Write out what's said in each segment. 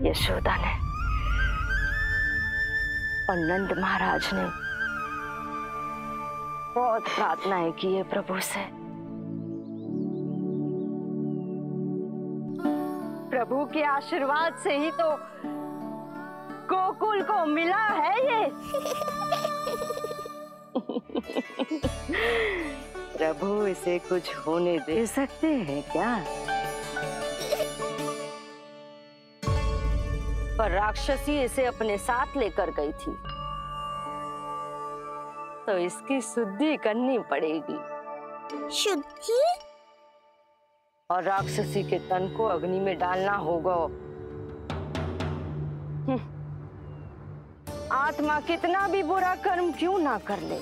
यशोदा ने और नंद महाराज ने बहुत प्रार्थनाएं की है प्रभु से। प्रभु के आशीर्वाद से ही तो गोकुल को मिला है ये। प्रभु इसे कुछ होने दे सकते हैं क्या? पर राक्षसी इसे अपने साथ लेकर गई थी, तो इसकी शुद्धि करनी पड़ेगी। शुद्धि? और राक्षसी के तन को अग्नि में डालना होगा। आत्मा कितना भी बुरा कर्म क्यों ना कर ले,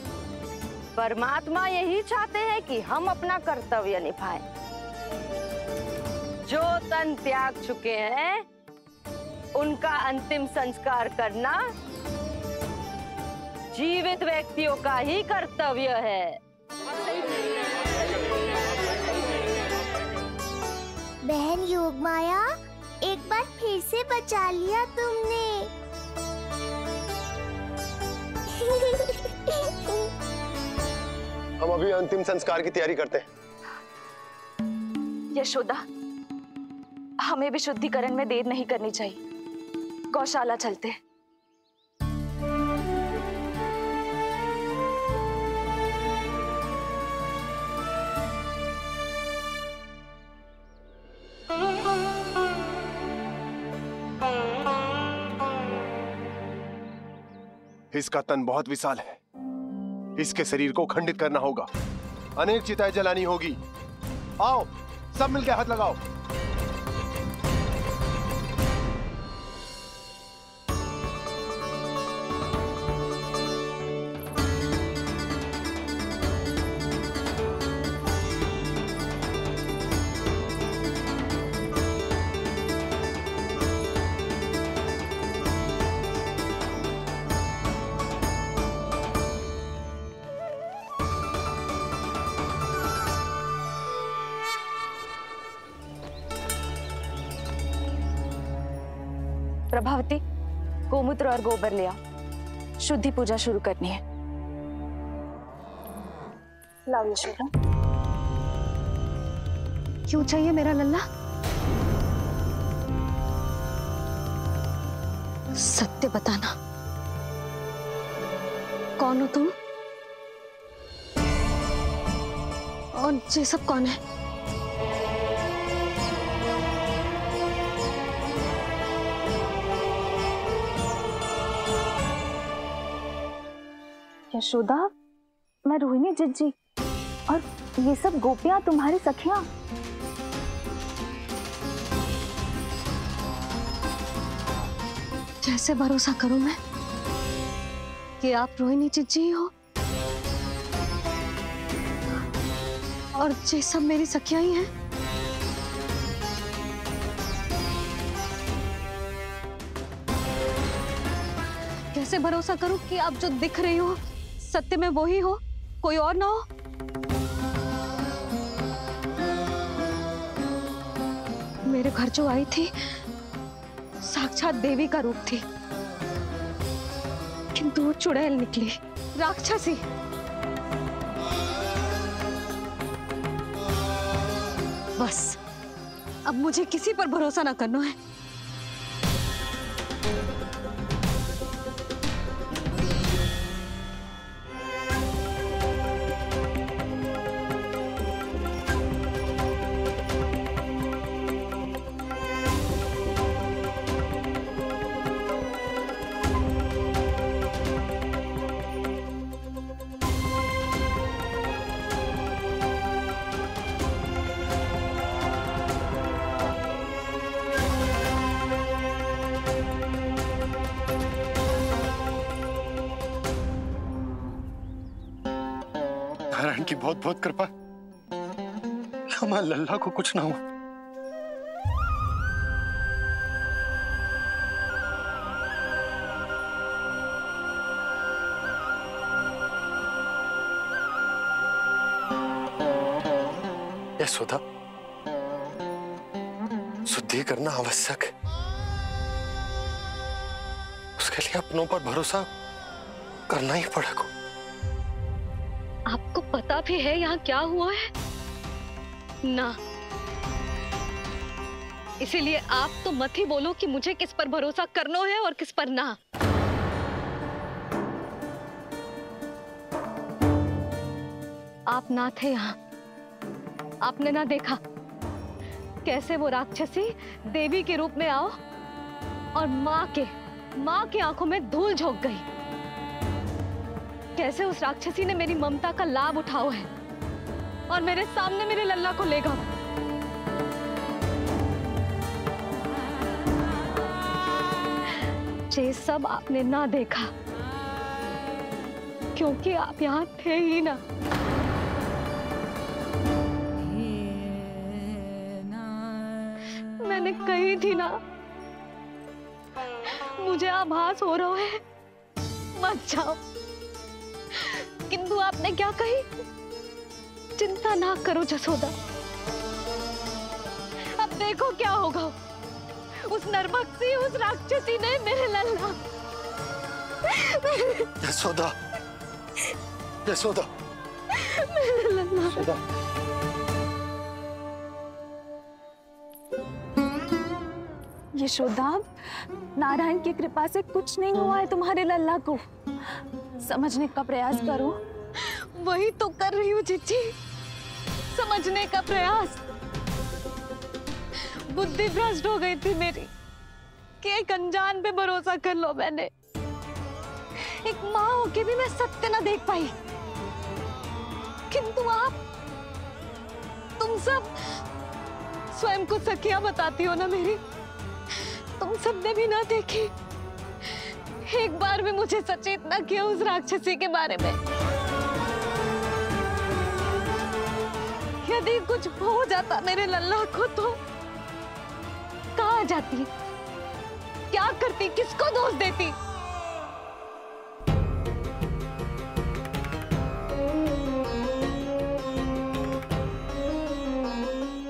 परमात्मा यही चाहते हैं कि हम अपना कर्तव्य निभाएं। जो तन त्याग चुके हैं उनका अंतिम संस्कार करना जीवित व्यक्तियों का ही कर्तव्य है। बहन योगमाया, एक बार फिर से बचा लिया तुमने। हम अभी अंतिम संस्कार की तैयारी करते हैं। यशोदा, हमें भी शुद्धिकरण में देर नहीं करनी चाहिए। गौशाला चलते हैं। इसका तन बहुत विशाल है, इसके शरीर को खंडित करना होगा, अनेक चिताएं जलानी होगी। आओ सब मिलकर हाथ लगाओ। प्रभावती, गोमूत्र और गोबर ले आओ, शुद्धि पूजा शुरू करनी है। लाओ यशोदा। क्यों चाहिए मेरा लल्ला? सत्य बताना, कौन हो तुम और ये सब कौन है? यशोदा, मैं रोहिणी जिज्जी और ये सब गोपियां तुम्हारी सखियां। कैसे भरोसा करूं मैं कि आप रोहिणी जिज्जी ही हो और ये सब मेरी सखियां ही हैं। कैसे भरोसा करूं कि आप जो दिख रही हो सत्य में वो ही हो, कोई और ना हो? मेरे घर जो आई थी साक्षात देवी का रूप थी, किंतु वो चुड़ैल निकली, राक्षसी। बस अब मुझे किसी पर भरोसा ना करना है। नारायण की बहुत बहुत कृपा, हमारे लल्ला को कुछ ना हो। यशोदा, शुद्धि करना आवश्यक है। के लिए अपनों पर भरोसा करना ही पड़ेगा। आपको पता भी है यहाँ क्या हुआ है ना, इसीलिए आप तो मत ही बोलो कि मुझे किस पर भरोसा करना है और किस पर ना। आप ना थे यहाँ, आपने ना देखा कैसे वो राक्षसी देवी के रूप में आओ और माँ के आंखों में धूल झोंक गई। कैसे उस राक्षसी ने मेरी ममता का लाभ उठाओ है और मेरे सामने मेरे लल्ला को ले गया। ये सब आपने ना देखा क्योंकि आप यहाँ थे ही ना। मैंने कही थी ना, मुझे आभास हो रहा है मत जाओ, किंतु आपने क्या कही? चिंता ना करो जसोदा, अब देखो क्या होगा। उस नरभक्षी, उस राक्षसी ने मेरे लल्ला। यशोदा, यशोदा, मेरे लल्ला। यशोदा। यशोदा, नारायण की कृपा से कुछ नहीं हुआ है तुम्हारे लल्ला को। समझने का प्रयास करो। वही तो कर रही हूँ चिच्ची, समझने का प्रयास। बुद्धि भ्रष्ट हो गई थी मेरी कि एक अनजान पे भरोसा कर लो मैंने। एक माँ होके भी मैं सत्य ना देख पाई, किंतु आप, तुम सब स्वयं को सखिया बताती हो ना मेरी, तुम सबने भी ना देखी, एक बार भी मुझे सचेत ना किया उस राक्षसी के बारे में। यदि कुछ हो जाता मेरे लल्ला को तो कहाँ जाती, क्या करती, किसको दोष देती?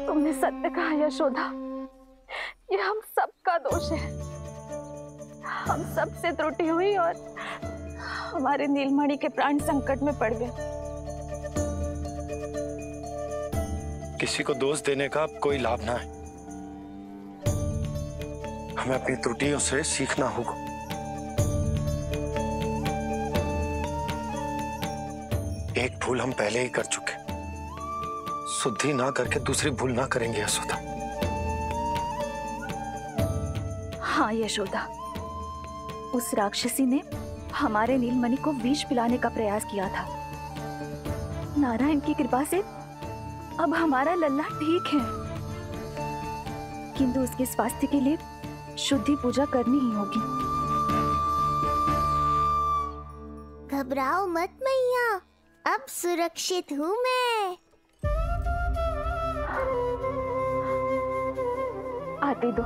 तुमने सत्य कहा यशोदा, ये हम सबका दोष है। हम सब से त्रुटि हुई और हमारे नीलमणि के प्राण संकट में पड़ गए। किसी को दोष देने का कोई लाभ ना है। हमें अपनी त्रुटियों से सीखना होगा। एक भूल हम पहले ही कर चुके, शुद्धि ना करके दूसरी भूल ना करेंगे यशोदा। हाँ यशोदा, उस राक्षसी ने हमारे नीलमणि को विष पिलाने का प्रयास किया था। नारायण की कृपा से अब हमारा लल्ला ठीक है, किंतु उसके स्वास्थ्य के लिए शुद्धि पूजा करनी ही होगी। घबराओ मत मैया, अब सुरक्षित हूँ मैं। आते दो।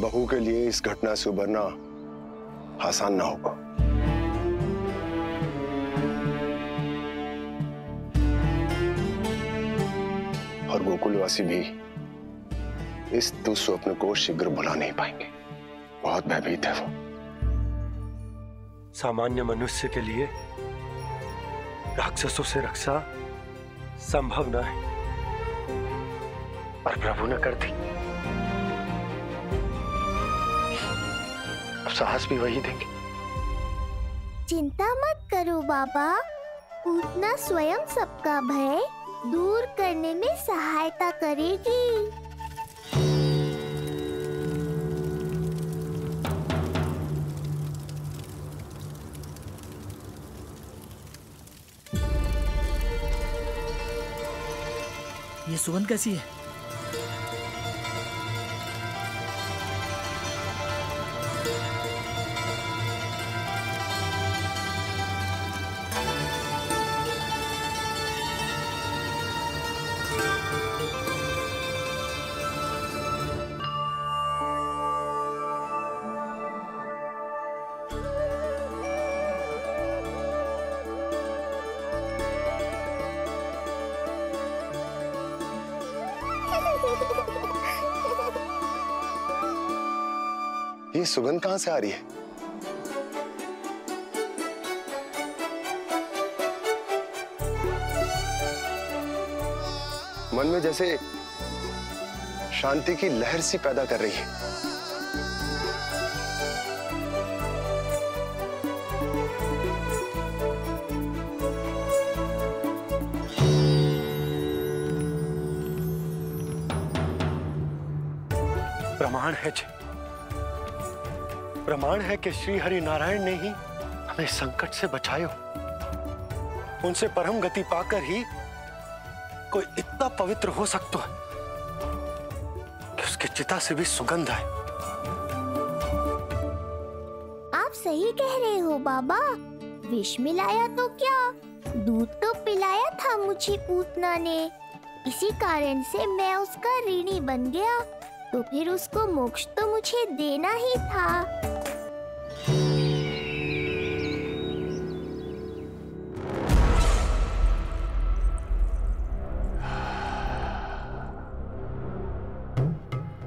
बहू के लिए इस घटना से उबरना आसान ना होगा। और गोकुलवासी भी इस दुस्वप्न को शीघ्र भुला नहीं पाएंगे। बहुत भयभीत है वो। सामान्य मनुष्य के लिए राक्षसों से रक्षा संभव न है, पर प्रभु ने कर दी। अब साहस भी वही देंगे। चिंता मत करो बाबा, पूतना स्वयं सबका भय दूर करने में सहायता करेगी। ये सुगंध कैसी है? ये सुगंध कहां से आ रही है? मन में जैसे शांति की लहर सी पैदा कर रही है। प्रमाण है कि श्री हरि नारायण ने ही हमें संकट से बचाए हो। उनसे परम गति पाकर ही कोई इतना पवित्र हो सकता है कि उसकी चिता से भी सुगंध आए। आप सही कह रहे हो बाबा। विष मिलाया तो क्या, दूध तो पिलाया था मुझे पूतना ने। इसी कारण से मैं उसका ऋणी बन गया, तो फिर उसको मोक्ष तो मुझे देना ही था।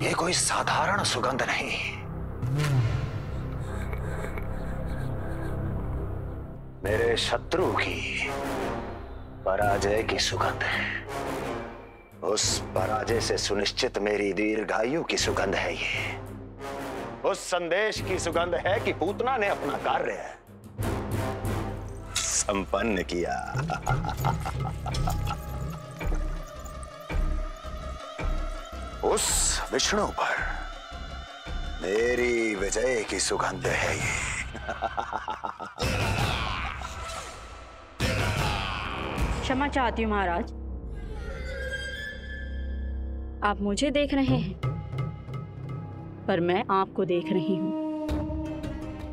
ये कोई साधारण सुगंध नहीं, मेरे शत्रु की पराजय की सुगंध है। उस पराजय से सुनिश्चित मेरी दीर्घायु की सुगंध है ये। उस संदेश की सुगंध है कि पूतना ने अपना कार्य संपन्न किया। उस विष्णु पर मेरी विजय की सुगंध है ये। क्षमा चाहती हूँ महाराज, आप मुझे देख रहे हैं पर मैं आपको देख रही हूँ।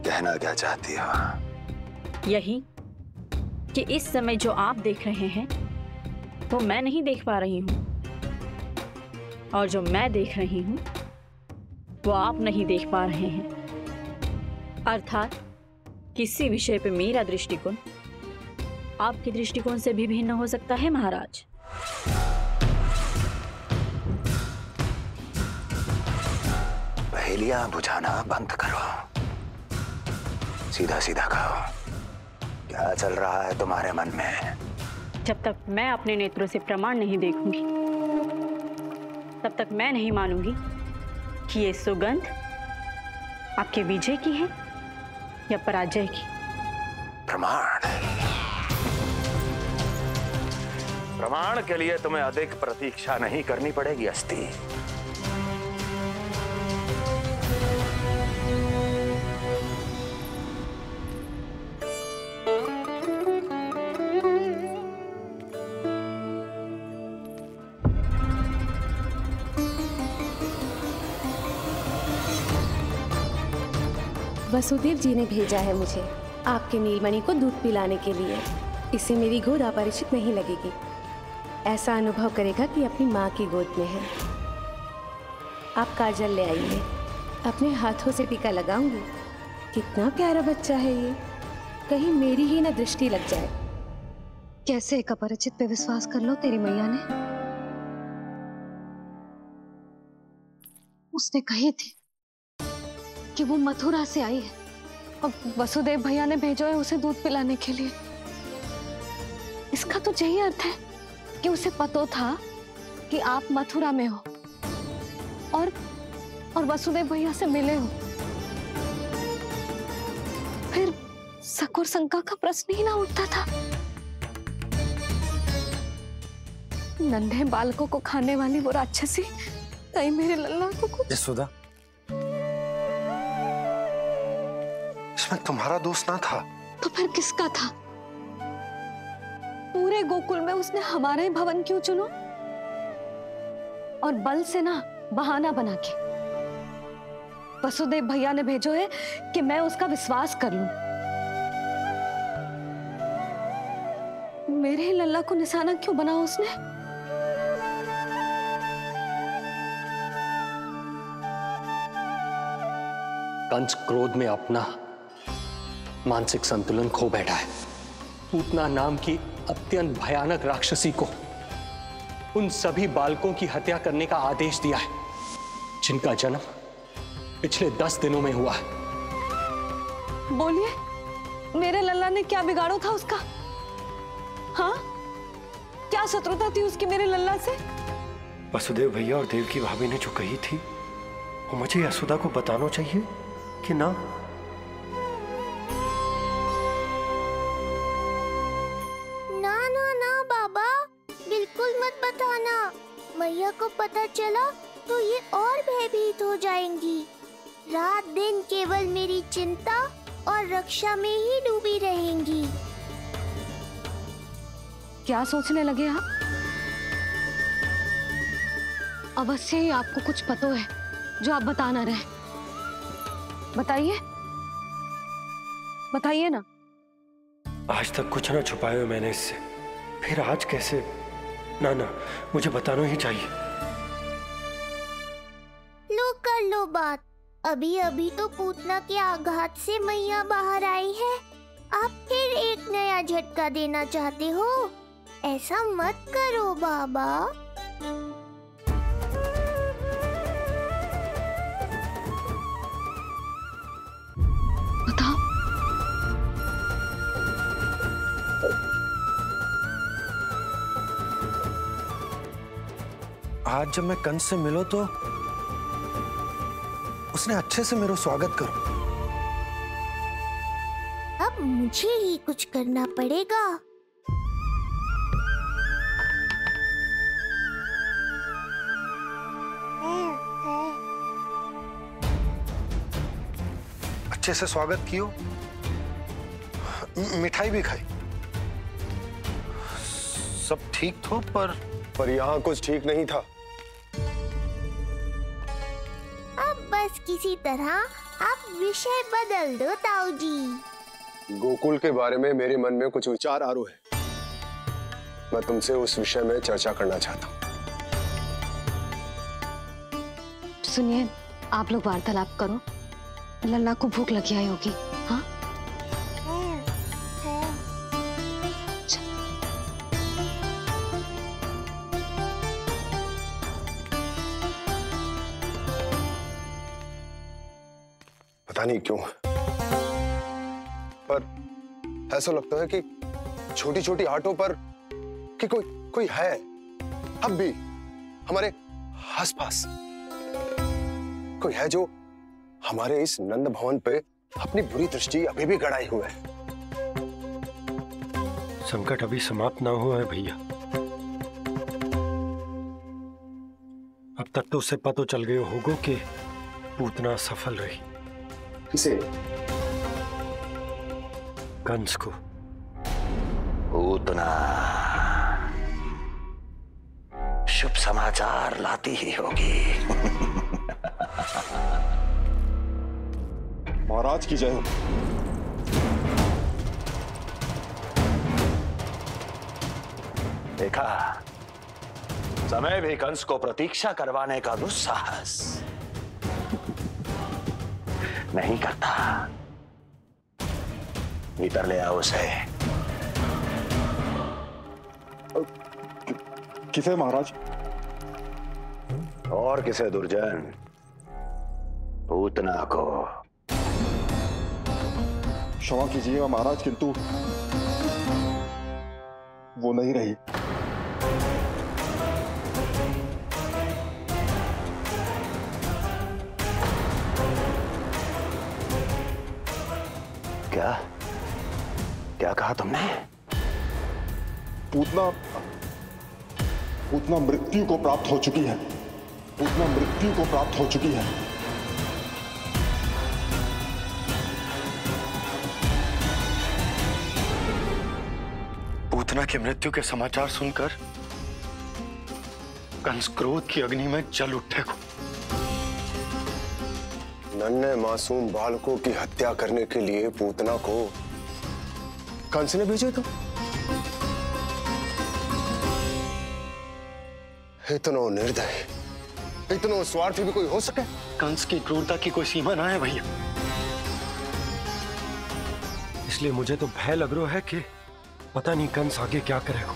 कहना क्या चाहती हो? यही कि इस समय जो आप देख रहे हैं वो मैं नहीं देख पा रही हूँ, और जो मैं देख रही हूँ वो आप नहीं देख पा रहे हैं। अर्थात किसी विषय पे मेरा दृष्टिकोण आपके दृष्टिकोण से भी भिन्न हो सकता है महाराज। पहेलियां बुझाना बंद करो, सीधा सीधा कहो, क्या चल रहा है तुम्हारे मन में? जब तक मैं अपने नेत्रों से प्रमाण नहीं देखूंगी तब तक मैं नहीं मानूंगी कि ये सुगंध आपके विजय की है या पराजय की। प्रमाण के लिए तुम्हें अधिक प्रतीक्षा नहीं करनी पड़ेगी अस्ति। वसुदेव जी ने भेजा है मुझे आपके नीलमणि को दूध पिलाने के लिए। इससे मेरी गोद अपरिचित नहीं लगेगी, ऐसा अनुभव करेगा कि अपनी माँ की गोद में है। आप काजल ले आइए, अपने हाथों से टीका लगाऊंगी। कितना प्यारा बच्चा है ये, कहीं मेरी ही ना दृष्टि लग जाए। कैसे एक अपरिचित पे विश्वास कर लो तेरी मैया ने? उसने कही थी कि वो मथुरा से आई है और वसुदेव भैया ने भेजा है उसे दूध पिलाने के लिए। इसका तो यही अर्थ है कि उसे पता था कि आप मथुरा में हो और वसुदेव भैया से मिले हो। फिर शक और शंका का प्रश्न ही ना उठता था। नन्हे बालकों को खाने वाली वो राक्षसी कहीं मेरे लल्ला को कुछ। यशोदा, इसमें तुम्हारा दोष ना था। तो फिर किसका था? पूरे गोकुल में उसने हमारा ही भवन क्यों चुना? और बल से ना बहाना बना के वसुदेव भैया ने भेजो है कि मैं उसका विश्वास कर लूं। मेरे ही लल्ला को निशाना क्यों बनाया उसने? कंस क्रोध में अपना मानसिक संतुलन खो बैठा है। पूतना नाम की अत्यंत भयानक राक्षसी को उन सभी बालकों की हत्या करने का आदेश दिया है जिनका जन्म पिछले 10 दिनों में हुआ है। बोलिए, मेरे लल्ला ने क्या बिगाड़ो था उसका? हाँ, क्या शत्रुता थी उसकी मेरे लल्ला से? वसुदेव भैया और देवकी भाभी ने जो कही थी वो मुझे यशोदा को बताना चाहिए कि ना? ना ना ना बाबा, बिल्कुल मत बताना। मैया को पता चला तो ये और भयभीत हो जाएंगी। रात दिन केवल मेरी चिंता और रक्षा में ही डूबी रहेंगी। क्या सोचने लगे आप? अवश्य ही आपको कुछ पता है जो आप बता ना रहे। बताइए, बताइए ना। आज तक कुछ ना छुपाया मैंने इससे, फिर आज कैसे? ना ना, मुझे बताना ही चाहिए। लो कर लो बात। अभी अभी तो पूतना के आघात से मैया बाहर आई है, आप फिर एक नया झटका देना चाहते हो? ऐसा मत करो बाबा। बताओ। आज जब मैं कंस से मिलो तो उसने अच्छे से मेरा स्वागत करो। अब मुझे ही कुछ करना पड़ेगा। अच्छे से स्वागत कियो, मिठाई भी खाई, सब ठीक तो, पर यहाँ कुछ ठीक नहीं था। अब बस किसी तरह आप विषय बदल दो ताऊ जी। गोकुल के बारे में मेरे मन में कुछ विचार आ रहे हैं। मैं तुमसे उस विषय में चर्चा करना चाहता हूँ। सुनिए, आप लोग वार्तालाप करो। लल्ला को भूख लगी आई होगी। हाँ, पता नहीं क्यों, पर ऐसा लगता है कि छोटी छोटी आटों पर कि कोई है अब भी हमारे आसपास। कोई है जो हमारे इस नंद भवन पे अपनी बुरी दृष्टि अभी भी गड़ाए हुए है। संकट अभी समाप्त ना हुआ है भैया। अब तक तो उसे पता चल गया होगा कि पूतना सफल रही। किसे? कंस को। पूतना शुभ समाचार लाती ही होगी। महाराज की जय हो। देखा, समय भी कंस को प्रतीक्षा करवाने का दुस्साहस नहीं करता। भीतर ले आओ उसे। किसे महाराज? और किसे दुर्जन? पूतना को। क्षमा कीजिएगा महाराज, किंतु वो नहीं रही। क्या क्या कहा तुमने? पूतना मृत्यु को प्राप्त हो चुकी है। पूतना मृत्यु को प्राप्त हो चुकी है। पूतना की मृत्यु के समाचार सुनकर कंस क्रोध की अग्नि में जल उठेगा। नन्हे मासूम बालकों की हत्या करने के लिए पूतना को कंस ने भेजेगा। इतना निर्दय, इतना स्वार्थी भी कोई हो सके? कंस की क्रूरता की कोई सीमा ना है भैया। इसलिए मुझे तो भय लग रहा है कि पता नहीं कंस आगे क्या करेगा।